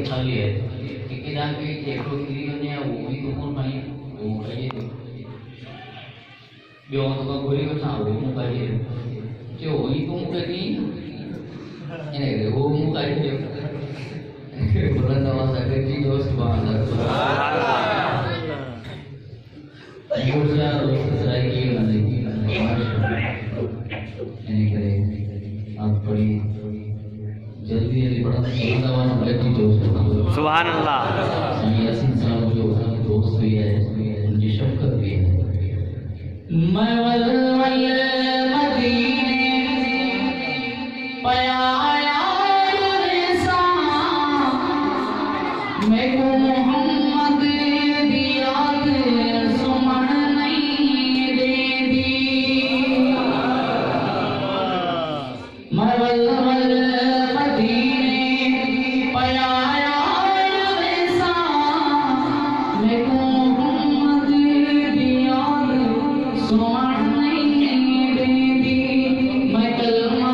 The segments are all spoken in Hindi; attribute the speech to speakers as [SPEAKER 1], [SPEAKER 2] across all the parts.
[SPEAKER 1] खाली है कि जान के एक तो गिरी ने वो भी तो कौन पानी वो कहिए बेओ तो गोरी को था वो कहिए जो वही तुम कहीं એને वो मुंह काट दियो बुलंद आवाज आकर जी दोस्त सुभान अल्लाह ऊर्जा सराय की बंदे यानी करे आप बड़ी जल्दी बड़ा बुलंद आवाज में बोले जी दोस्त
[SPEAKER 2] सुभान अल्लाह
[SPEAKER 1] यासीन साहब जो दोस्त भी है उनकी शफकत भी है मैं वल मदीने पया मैं को मोहम्मद दिया सुमन नहीं दे दी मैं वल मदीने पया मैं को मोहम्मद दिया सुमन नहीं दे दी मैं कलमा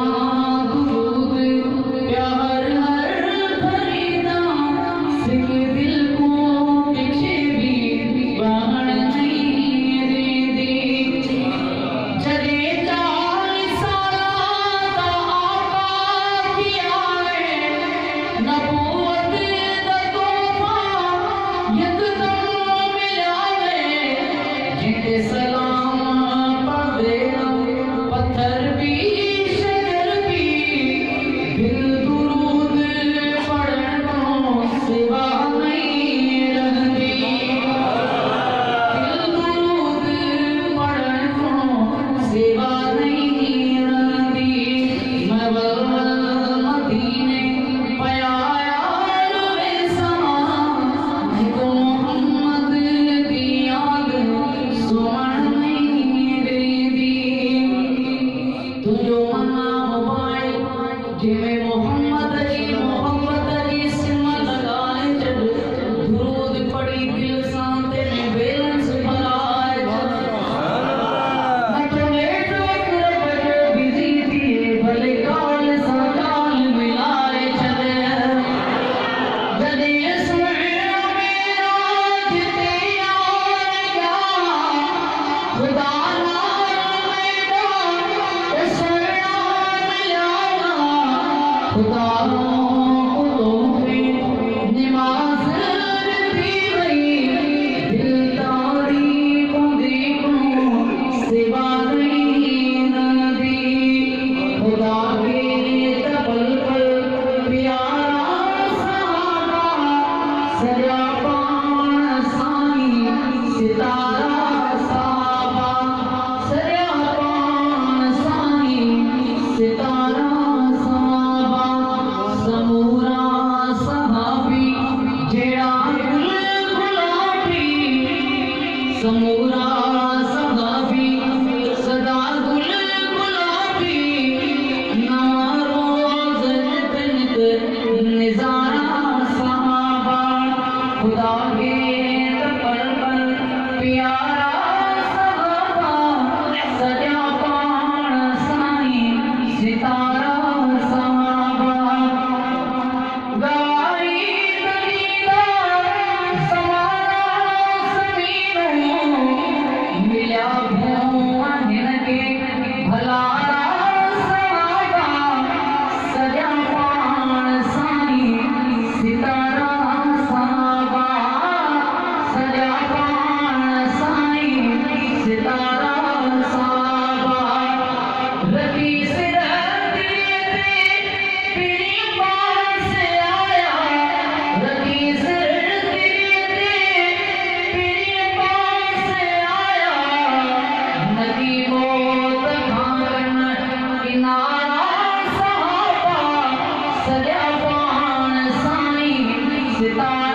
[SPEAKER 3] सजा पान साईं सितारा